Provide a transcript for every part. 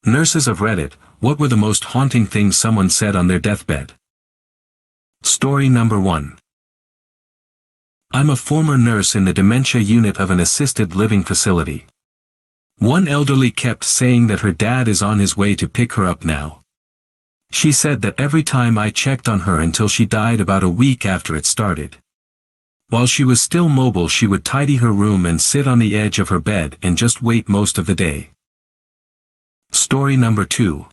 Nurses of Reddit, what were the most haunting things someone said on their deathbed? Story number 1. I'm a former nurse in the dementia unit of an assisted living facility. One elderly kept saying that her dad is on his way to pick her up now. She said that every time I checked on her until she died about a week after it started. While she was still mobile, she would tidy her room and sit on the edge of her bed and just wait most of the day. Story number 2.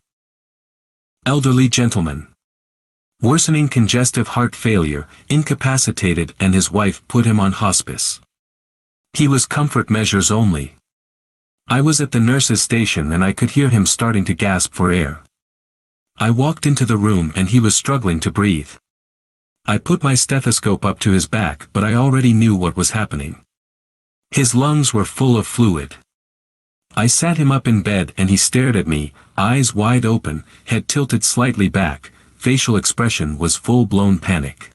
Elderly gentleman. Worsening congestive heart failure, incapacitated, and his wife put him on hospice. He was comfort measures only. I was at the nurse's station and I could hear him starting to gasp for air. I walked into the room and he was struggling to breathe. I put my stethoscope up to his back, but I already knew what was happening. His lungs were full of fluid. I sat him up in bed and he stared at me, eyes wide open, head tilted slightly back, facial expression was full-blown panic.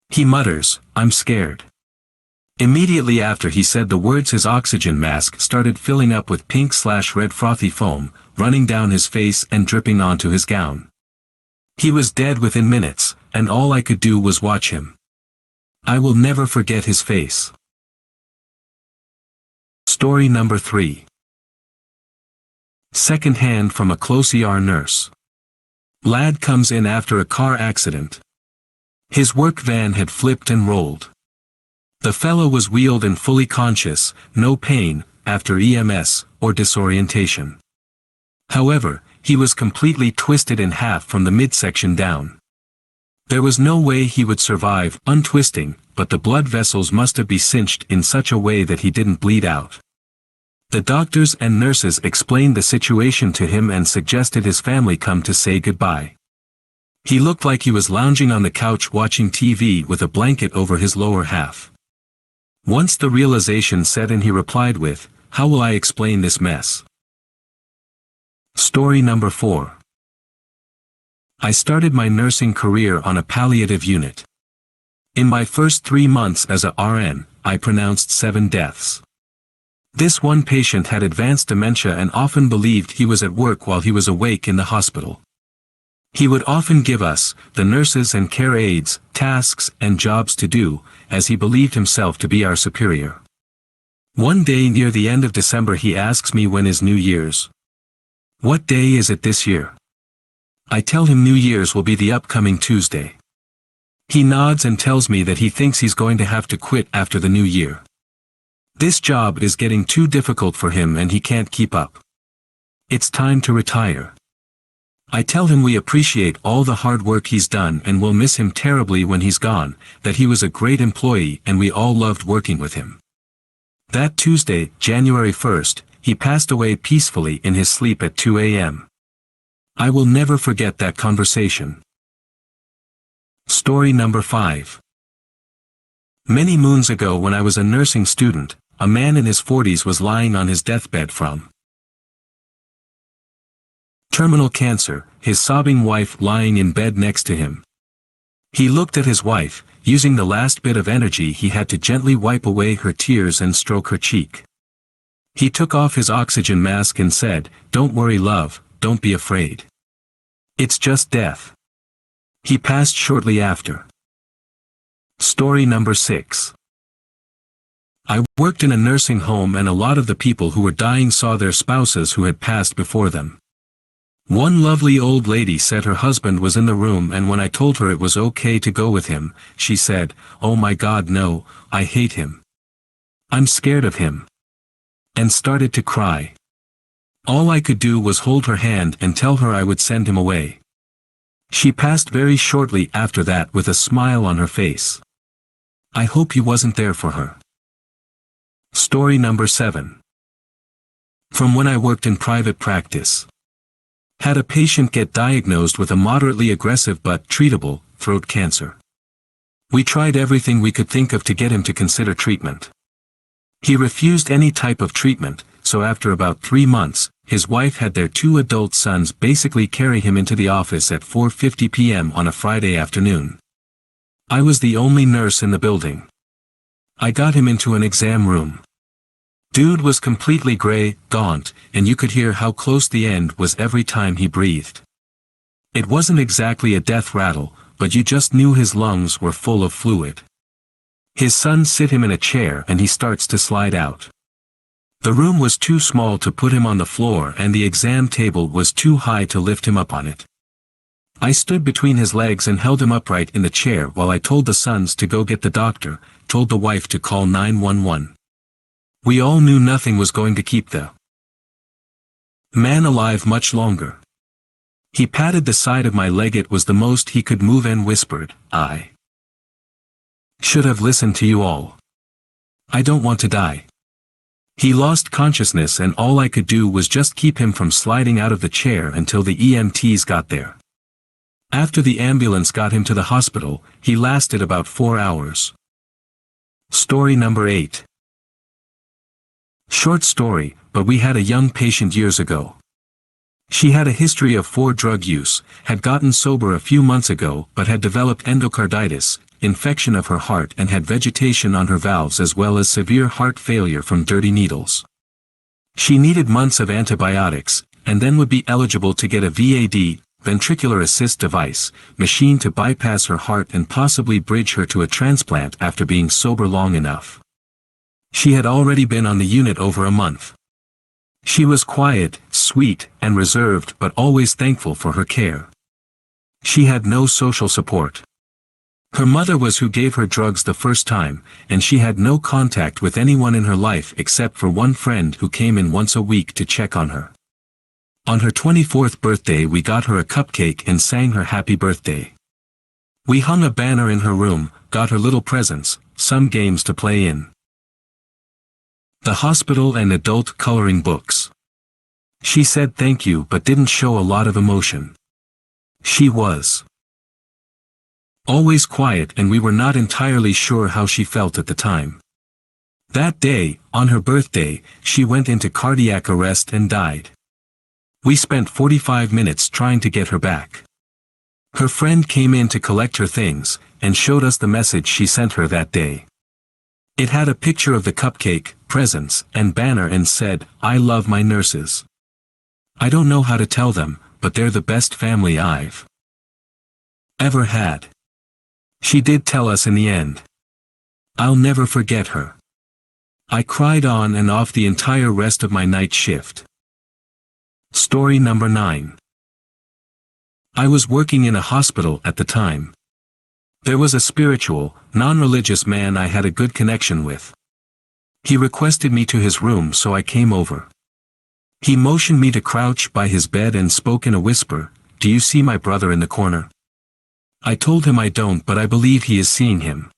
He mutters, "I'm scared." Immediately after he said the words, his oxygen mask started filling up with pink/red frothy foam, running down his face and dripping onto his gown. He was dead within minutes, and all I could do was watch him. I will never forget his face. Story number 3. Second hand from a close ER nurse. Lad comes in after a car accident. His work van had flipped and rolled. The fellow was wheeled and fully conscious, no pain, after EMS, or disorientation. However, he was completely twisted in half from the midsection down. There was no way he would survive untwisting, but the blood vessels must have been cinched in such a way that he didn't bleed out. The doctors and nurses explained the situation to him and suggested his family come to say goodbye. He looked like he was lounging on the couch watching TV with a blanket over his lower half. Once the realization set in, he replied with, "How will I explain this mess?" Story number 4. I started my nursing career on a palliative unit. In my first 3 months as a RN, I pronounced 7 deaths. This one patient had advanced dementia and often believed he was at work while he was awake in the hospital. He would often give us, the nurses and care aides, tasks and jobs to do, as he believed himself to be our superior. One day near the end of December he asks me when is New Year's. What day is it this year? I tell him New Year's will be the upcoming Tuesday. He nods and tells me that he thinks he's going to have to quit after the new year. This job is getting too difficult for him and he can't keep up. It's time to retire. I tell him we appreciate all the hard work he's done and will miss him terribly when he's gone, that he was a great employee and we all loved working with him. That Tuesday, January 1st, he passed away peacefully in his sleep at 2 a.m. I will never forget that conversation. Story number 5. Many moons ago when I was a nursing student, a man in his 40s was lying on his deathbed from terminal cancer, his sobbing wife lying in bed next to him. He looked at his wife, using the last bit of energy he had to gently wipe away her tears and stroke her cheek. He took off his oxygen mask and said, "Don't worry, love, don't be afraid. It's just death." He passed shortly after. Story number 6. I worked in a nursing home and a lot of the people who were dying saw their spouses who had passed before them. One lovely old lady said her husband was in the room, and when I told her it was okay to go with him, she said, "Oh my God, no, I hate him. I'm scared of him." And started to cry. All I could do was hold her hand and tell her I would send him away. She passed very shortly after that with a smile on her face. I hope he wasn't there for her. Story number 7. From when I worked in private practice. Had a patient get diagnosed with a moderately aggressive but treatable throat cancer. We tried everything we could think of to get him to consider treatment. He refused any type of treatment, so after about 3 months, his wife had their 2 adult sons basically carry him into the office at 4:50 p.m. on a Friday afternoon. I was the only nurse in the building. I got him into an exam room. Dude was completely gray, gaunt, and you could hear how close the end was every time he breathed. It wasn't exactly a death rattle, but you just knew his lungs were full of fluid. His son sit him in a chair and he starts to slide out. The room was too small to put him on the floor and the exam table was too high to lift him up on it. I stood between his legs and held him upright in the chair while I told the sons to go get the doctor, told the wife to call 911. We all knew nothing was going to keep the man alive much longer. He patted the side of my leg. It was the most he could move and whispered, "I should have listened to you all. I don't want to die." He lost consciousness and all I could do was just keep him from sliding out of the chair until the EMTs got there. After the ambulance got him to the hospital, he lasted about 4 hours. Story number 8. Short story, but we had a young patient years ago. She had a history of 4 drug use, had gotten sober a few months ago but had developed endocarditis, infection of her heart and had vegetation on her valves as well as severe heart failure from dirty needles. She needed months of antibiotics, and then would be eligible to get a VAD, ventricular assist device, machine to bypass her heart and possibly bridge her to a transplant after being sober long enough. She had already been on the unit over a month. She was quiet, sweet, and reserved but always thankful for her care. She had no social support. Her mother was who gave her drugs the first time, and she had no contact with anyone in her life except for one friend who came in once a week to check on her. On her 24th birthday we got her a cupcake and sang her happy birthday. We hung a banner in her room, got her little presents, some games to play in the hospital and adult coloring books. She said thank you but didn't show a lot of emotion. She was always quiet and we were not entirely sure how she felt at the time. That day, on her birthday, she went into cardiac arrest and died. We spent 45 minutes trying to get her back. Her friend came in to collect her things, and showed us the message she sent her that day. It had a picture of the cupcake, presents, and banner and said, "I love my nurses. I don't know how to tell them, but they're the best family I've ever had." She did tell us in the end. I'll never forget her. I cried on and off the entire rest of my night shift. Story number 9. I was working in a hospital at the time. There was a spiritual, non-religious man I had a good connection with. He requested me to his room so I came over. He motioned me to crouch by his bed and spoke in a whisper, "Do you see my brother in the corner?" I told him I don't, but I believe he is seeing him.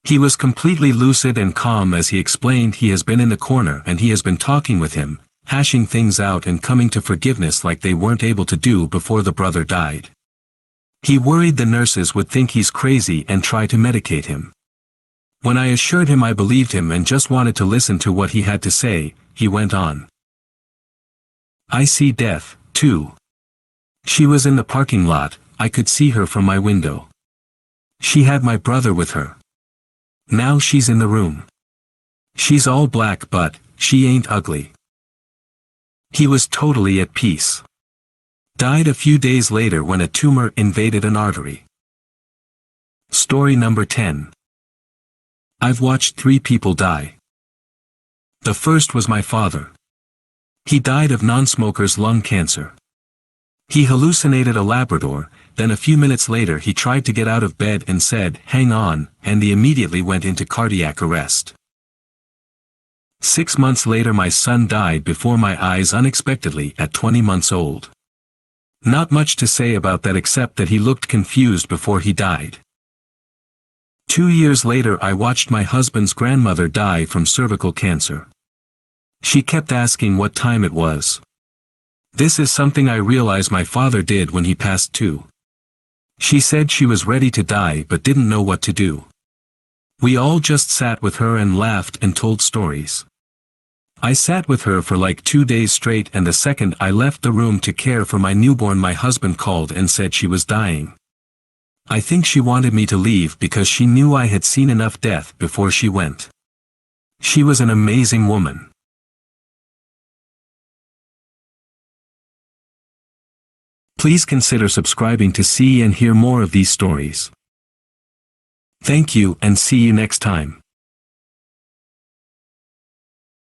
He was completely lucid and calm as he explained he has been in the corner and he has been talking with him, hashing things out and coming to forgiveness like they weren't able to do before the brother died. He worried the nurses would think he's crazy and try to medicate him. When I assured him I believed him and just wanted to listen to what he had to say, he went on. "I see death, too. She was in the parking lot, I could see her from my window. She had my brother with her. Now she's in the room. She's all black but, she ain't ugly." He was totally at peace. Died a few days later when a tumor invaded an artery. Story number 10. I've watched 3 people die. The first was my father. He died of non-smoker's lung cancer. He hallucinated a Labrador, then a few minutes later he tried to get out of bed and said, "Hang on," and he immediately went into cardiac arrest. 6 months later my son died before my eyes unexpectedly at 20 months old. Not much to say about that except that he looked confused before he died. 2 years later I watched my husband's grandmother die from cervical cancer. She kept asking what time it was. This is something I realize my father did when he passed too. She said she was ready to die but didn't know what to do. We all just sat with her and laughed and told stories. I sat with her for like 2 days straight, and the second I left the room to care for my newborn my husband called and said she was dying. I think she wanted me to leave because she knew I had seen enough death before she went. She was an amazing woman. Please consider subscribing to see and hear more of these stories. Thank you and see you next time.